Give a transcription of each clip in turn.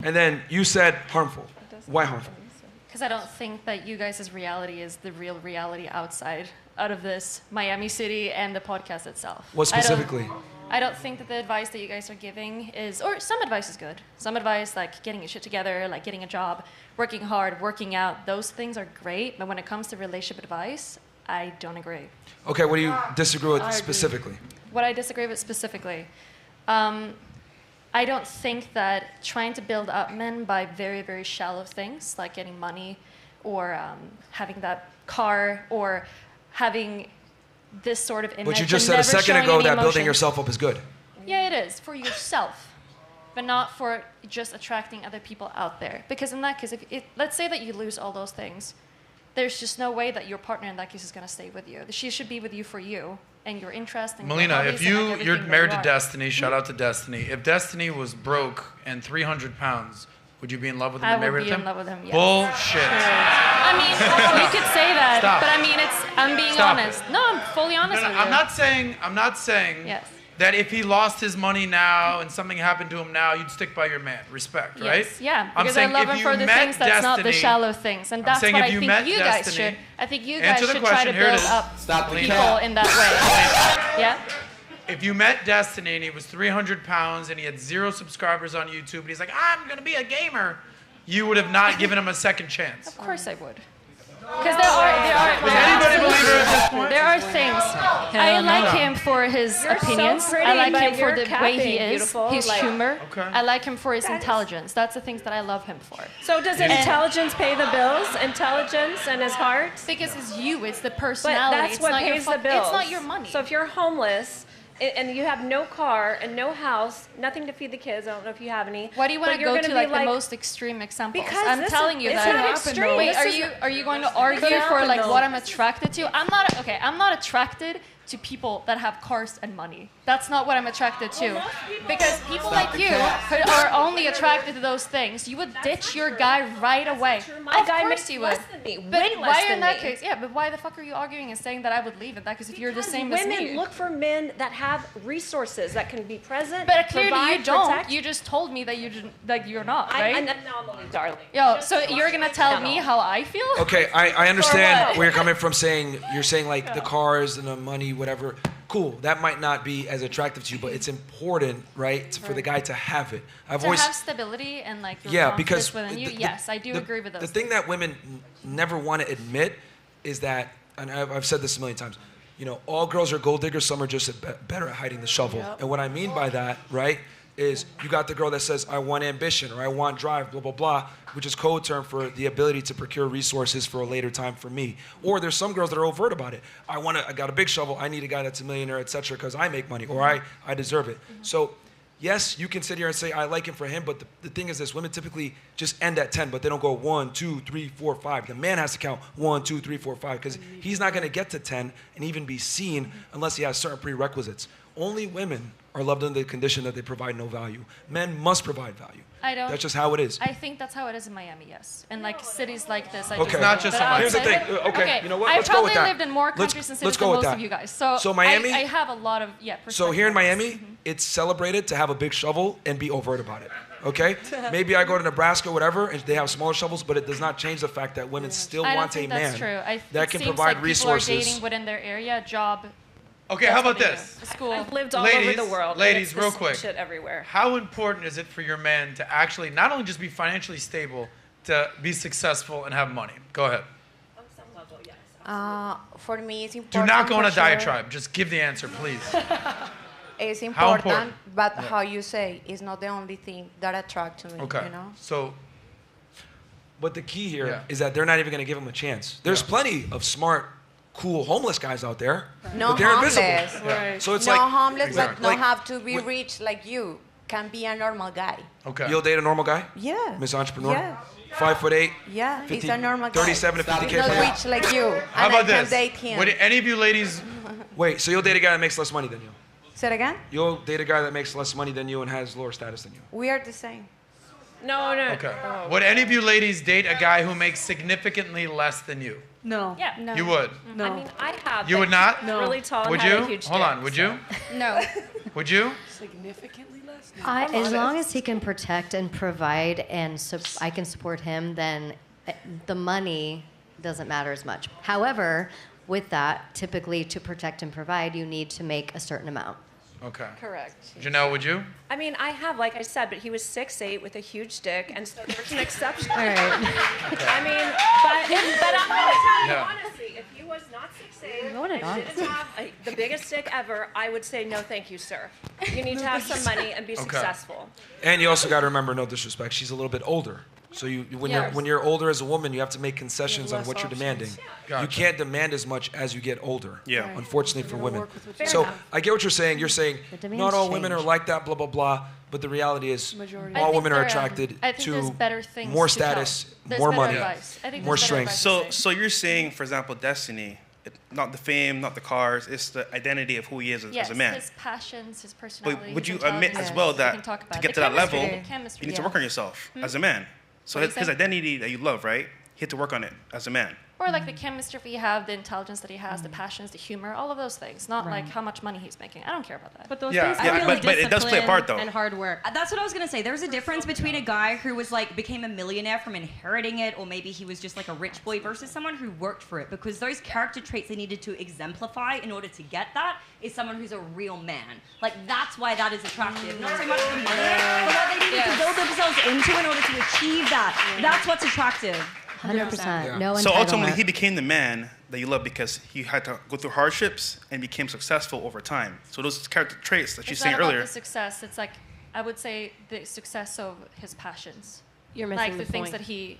And then you said harmful. Why harmful? Because I don't think that you guys' reality is the real reality out of this Miami City and the podcast itself. What specifically? I don't think that the advice that you guys are giving is, or some advice is good. Some advice like getting your shit together, like getting a job, working hard, working out, those things are great. But when it comes to relationship advice, I don't agree. Okay, what do you disagree with specifically? What I disagree with specifically, I don't think that trying to build up men by very, very shallow things like getting money or having that car or having this sort of image. But you just said a second ago that building yourself up is good. Yeah, it is for yourself, but not for just attracting other people out there. Because in that case, let's say that you lose all those things, there's just no way that your partner in that case is going to stay with you. She should be with you for you and your interest. And Melina, if you're married to Destiny, shout out to Destiny. If Destiny was broke and 300 pounds, would you be in love with him and married with him? I would be in love with him, yes. Bullshit. I mean, you could say that, Stop. but I mean, I'm being honest. No, I'm fully honest with you. I'm not saying yes. that if he lost his money now and something happened to him now, you'd stick by your man. Respect, right? Yes, yeah, because I love him for the things that's not the shallow things. And that's what I think you guys should. I think you guys should try to build up people in that way. Yeah? If you met Destiny and he was 300 pounds and he had 0 subscribers on YouTube and he's like, I'm going to be a gamer, you would have not given him a second chance. Of course I would. Because there are things. I like him for his opinions. So pretty, I like him for you're the way he is, beautiful. his humor. Okay. I like him for his intelligence. That's the things that I love him for. So does intelligence pay the bills? Intelligence and his heart? Because it's you, it's the But personality. that's it's what not pays your the bills. It's not your money. So if you're homeless and you have no car and no house, nothing to feed the kids, I don't know if you have any. Why do you want to go to like the most extreme examples? I'm telling you that. It's not extreme. Wait, are you going to argue for like what I'm attracted to? I'm not attracted to people that have cars and money. That's not what I'm attracted to. Because people like you are only attracted to those things. You would ditch your guy right away. My guy course makes you less would. than me, But way less why than in that me. case? Yeah, but why the fuck are you arguing and saying that I would leave in that case if you're the same as me? Women look for men that have resources that can be present. But clearly provide, you don't. protect. You just told me that you're not, right? No, darling. Yo, so you're gonna tell me how I feel? Okay, I understand where you're coming from saying, you're saying like the cars and the money, whatever. Cool, that might not be as attractive to you, but it's important, right, for the guy to have it. Have stability and like because within you. Yes, I do agree with those. The thing that women never want to admit is that, and I've said this a million times, you know, all girls are gold diggers, some are just better at hiding the shovel. Yep. And what I mean by that, right, is you got the girl that says, I want ambition or I want drive, blah, blah, blah, which is code term for the ability to procure resources for a later time for me. Or there's some girls that are overt about it. I got a big shovel, I need a guy that's a millionaire, etc., because I make money or I deserve it. Mm-hmm. So yes, you can sit here and say, I like him for him, but the thing is this, women typically just end at 10, but they don't go 1, 2, 3, 4, 5. The man has to count 1, 2, 3, 4, 5, because he's not gonna get to 10 and even be seen unless he has certain prerequisites. Only women are loved under the condition that they provide no value. Men must provide value. That's just how it is. I think that's how it is in Miami, yes. And like cities like this. It's not just Miami. Here's the thing. Okay, you know what? Let's go with that. I probably lived in more countries and cities than most of you guys. So Miami, I have a lot of, So here in Miami, it's celebrated to have a big shovel and be overt about it. Okay? Maybe I go to Nebraska, whatever, and they have smaller shovels, but it does not change the fact that women still want a man that can provide resources. People are dating within their area, job. Okay, how about this? School. I've lived all over the world. Ladies, real quick. Shit everywhere. How important is it for your man to actually not only just be financially stable, to be successful and have money? Go ahead. For me, it's important. Do not go on a diatribe. Just give the answer, please. It's important, but how you say is not the only thing that attracts me. Okay. You know? So. But the key here is that they're not even going to give him a chance. There's plenty of smart, cool homeless guys out there, no but they're homeless. invisible. Right. So it's no like homeless, but don't have to be rich like you. Can be a normal guy. Okay. You'll date a normal guy? Yeah. Miss Entrepreneur? Yeah. 5'8". Yeah, 50, he's a normal guy. 37 to 50K. Not rich like you. How about I this? can date him. Would any of you ladies? Wait, so you'll date a guy that makes less money than you? Say it again? You'll date a guy that makes less money than you and has lower status than you? We are the same. No. Okay. Would any of you ladies date a guy who makes significantly less than you? No. Yeah. No. You would? No. I mean, I have. You would not? No. Really tall and would had you? a huge Hold on. dick, Would so. you? No. Would you? Significantly less? As long as he can protect and provide, and I can support him, then the money doesn't matter as much. However, with that, typically to protect and provide, you need to make a certain amount. Okay. Correct. Jennelle, would you? I mean, I have, like I said, but he was 6'8" with a huge dick, and so there's an exception. All right. I mean, but I'm going to tell you honestly, if he was not 6'8" and didn't have the biggest dick ever, I would say no, thank you, sir. You need to have some money and be successful. And you also got to remember, no disrespect, she's a little bit older. So when you're older as a woman, you have to make concessions on what you're demanding. Gotcha. You can't demand as much as you get older. Yeah. Unfortunately for women. So I get what you're saying. You're saying not all women are like that, blah blah blah. But the reality is, all women are attracted to more status, more money, more strength. So you're saying, for example, Destiny, not the fame, not the cars, it's the identity of who he is as a man. His passions, his personality. But would you admit as well that to get to that level, you need to work on yourself as a man? So his identity that you love, right? He had to work on it as a man. Or like the chemistry you have, the intelligence that he has, the passions, the humor, all of those things. Not like how much money he's making. I don't care about that. But those Yeah. things Yeah, are really but it does play a part, though. and hard work. That's what I was gonna say. There's a difference between a guy who was like became a millionaire from inheriting it, or maybe he was just like a rich boy, versus someone who worked for it. Because those character traits they needed to exemplify in order to get that is someone who's a real man. Like that's why that is attractive. Not so much the money, but what they needed to build themselves into in order to achieve that. That's what's attractive. 100%. No entitlement. So ultimately, he became the man that you love because he had to go through hardships and became successful over time. So those character traits that you It's saying not about earlier. the success. It's like, I would say the success of his passions. You're missing Like the the things point. that he...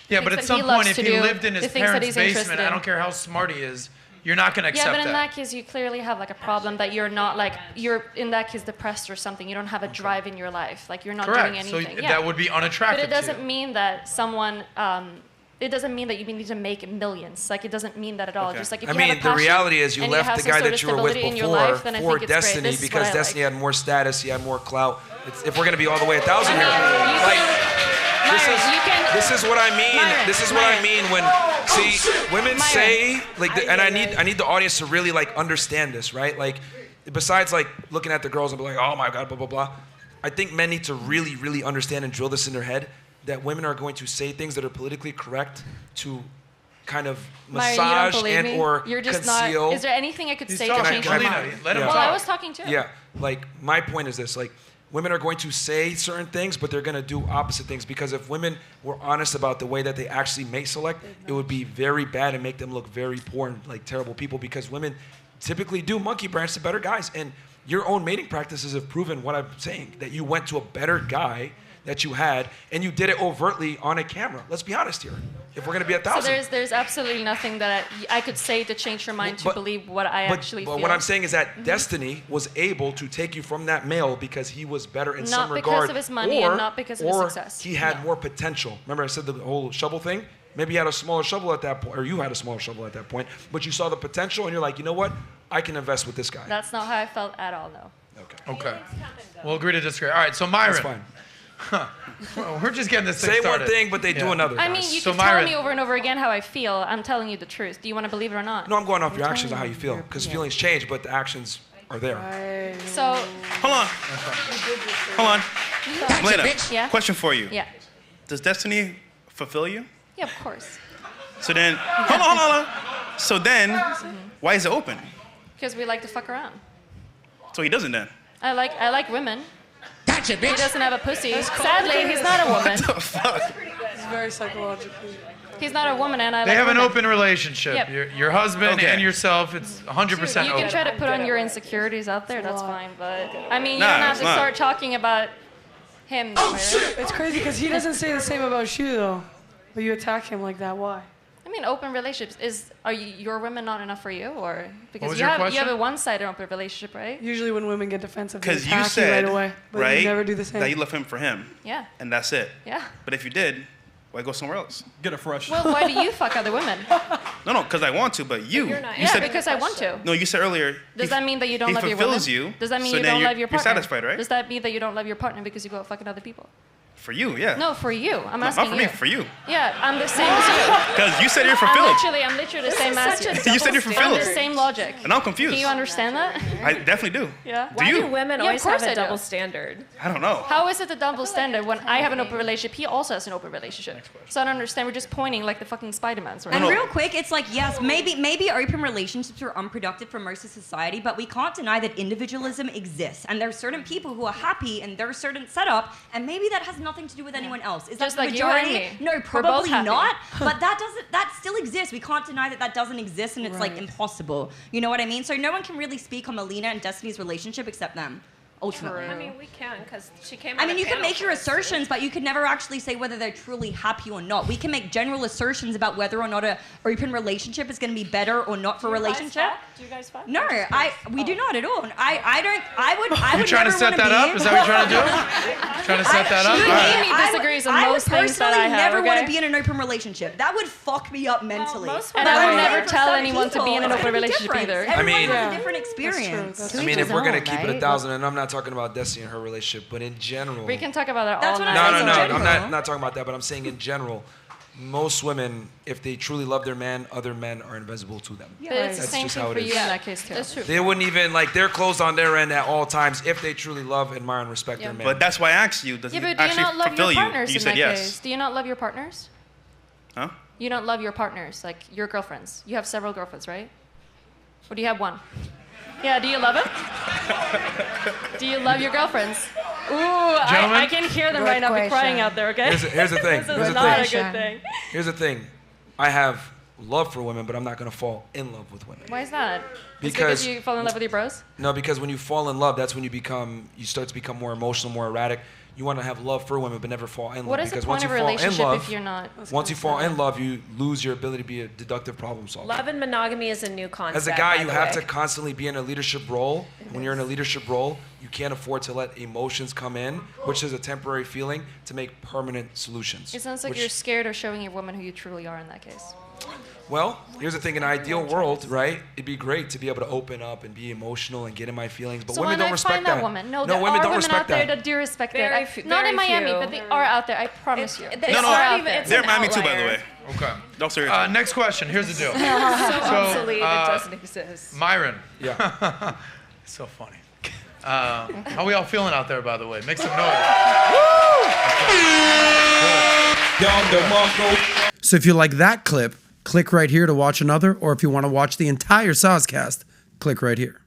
Yeah, things but at that some he loves point, if to he do, lived in his the things that parents' he's interested basement, I in. don't care how smart he is, you're not going to accept Yeah, but in that. that case, you clearly have like a problem that you're not like, you're in that case depressed or something. You don't have a drive in your life. Like you're not Correct. doing So anything. that would be unattractive But it doesn't to you. mean that someone, it doesn't mean that you need to make millions. Like it doesn't mean that at all. Okay. Just like if I you have mean, a the passion reality is you and left have the some guy sort that of you were with stability in your before life, then I for think it's great. Destiny This is what because I Destiny like. had more status, he had more clout. If we're gonna be all the way 1,000 here, you like Myron, you can- this is what I mean. Myron, This is what I Myron. mean when women Myron. say like, and I need the audience to really like understand this, right? Like, besides like looking at the girls and be like, oh my god, blah blah blah. I think men need to really understand and drill this in their head that women are going to say things that are politically correct to kind of Myron, you don't massage believe and me? or You're just conceal. not. Is there anything I could He's say to talking. change your Melina, mind? let him Yeah. Well, talk. I was talking too. Yeah, like my point is this: like women are going to say certain things, but they're going to do opposite things because if women were honest about the way that they actually mate select, it would be very bad and make them look very poor and like terrible people because women typically do monkey branch to better guys, and your own mating practices have proven what I'm saying, that you went to a better guy that you had, and you did it overtly on a camera. Let's be honest here. If we're gonna be 1,000. So there's absolutely nothing that I could say to change your mind to believe what I actually feel. But what I'm saying is that Destiny was able to take you from that male because he was better in some Not regard. because of his money and not because of his success. He had No. more potential. Remember I said the whole shovel thing? Maybe he had a smaller shovel at that point, or you had a smaller shovel at that point, but you saw the potential and you're like, you know what? I can invest with this guy. That's not how I felt at all, though. Okay. We'll agree to disagree. All right, so Myron. That's fine. Well, we're just getting this thing Say started. one thing, but they do another. I guys. mean, you So can tell Myron- me over and over again how I feel. I'm telling you the truth. Do you want to believe it or not? No, I'm going off your actions and how you feel, because feelings change, but the actions are there. So, Hold on. Hold on. Melina, yeah? question for you. Yeah. Does Destiny fulfill you? Yeah, of course. So then, hold on. So then, why is it open? Because we like to fuck around. So he doesn't then. I like women. Gotcha, bitch. He doesn't have a pussy. Sadly, he's not a woman. It's very psychologically. He's not a woman, and I They like have an women. open relationship. Yep. Your husband Okay. and yourself, it's 100% You open. can try to put on your insecurities out there, that's fine, but I mean, you Nah, don't have it's to not. start talking about him. It's crazy because he doesn't say the same about you though, but you attack him like that. Why? I mean, open relationships are your women not enough for you, or because was you your have question? a one-sided open relationship, right? Usually when women get defensive, they Because attack you said, right away, but right, you never do the same. that you love him for him, Yeah, and that's it. yeah. But if you did, why go somewhere else? Get it fresh. Well, why do you fuck other women? No, because I want to, but you. You're not You Yeah, said, because I want to. no, you said earlier. Does that mean that you don't he love your women? fulfills you. Does that mean so you then don't you're, love your you're partner? satisfied, right? Does that mean that you don't love your partner because you go out fucking other people? For you, yeah. No, for you. I'm No, asking not for you. me, for you. Yeah, I'm the same as you. Because you said you're I'm fulfilled. literally the same as you. You said you're I'm fulfilled. the same logic. And I'm confused. Can you understand that? I definitely do. Yeah. Why do women always have a double standard? I don't know. How is it a double standard when I have an open relationship? He also has an open relationship. So I don't understand. We're just pointing like the fucking Spider-Mans, right? And real quick, it's like, yes, maybe open relationships are unproductive for most of society, but we can't deny that individualism exists. And there are certain people who are happy in their certain setup, and maybe that has nothing to do with anyone else. Is that the majority? No, probably not. But that still exists. We can't deny that doesn't exist, and it's like impossible. You know what I mean? So no one can really speak on Melina and Destiny's relationship except them. Ultimately. I mean, we can, because she came. I mean, you can make your assertions, but you can never actually say whether they're truly happy or not. We can make general assertions about whether or not an open relationship is going to be better or not for a relationship. Do you guys fuck? No, we do not at all. I would. You trying to set that up? Is that what you're trying to do? Trying to set that up? Amy disagrees on most things that I have. I would personally never want to be in an open relationship. That would fuck me up mentally. And I would never tell anyone to be in an open relationship either. I mean, has a different experience. I mean, if we're gonna keep it 1,000, and I'm not talking about Destiny and her relationship, but in general. We can talk about that all night. No, I'm not talking about that, but I'm saying in general, most women, if they truly love their man, other men are invisible to them. Yeah, it's the same thing for you in that case too. That's true. They wouldn't even, like, they're closed on their end at all times if they truly love, admire, and respect their man. But that's why I asked you, does he actually fulfill you? You said yes. Do you not love your partners? Huh? You don't love your partners, like your girlfriends. You have several girlfriends, right? Or do you have one? Yeah, do you love them? Do you love your girlfriends? Ooh, I can hear them right now be crying out there, okay? Here's the thing. This is not a good thing. Here's the thing. I have love for women, but I'm not going to fall in love with women. Why is that? Because you fall in love with your bros? No, because when you fall in love, that's when you start to become more emotional, more erratic. You want to have love for women, but never fall in love. What is the point of a relationship if you're not? Once you fall in love, you lose your ability to be a deductive problem solver. Love and monogamy is a new concept. As a guy, you have to constantly be in a leadership role. When you're in a leadership role, you can't afford to let emotions come in, which is a temporary feeling, to make permanent solutions. It sounds like you're scared of showing your woman who you truly are in that case. Well, here's the thing. In an ideal world, right, it'd be great to be able to open up and be emotional and get in my feelings, but women don't respect that. Woman? No, there women are women out there that do respect that. Not in Miami, but they are out there. I promise you. They're in Miami too, by the way. Okay. No, seriously. Next question. Here's the deal. So obsolete, it doesn't exist. Myron. Yeah. It's so funny. How we all feeling out there, by the way? Make some noise. So if you like that clip, click right here to watch another, or if you want to watch the entire SOSCAST, click right here.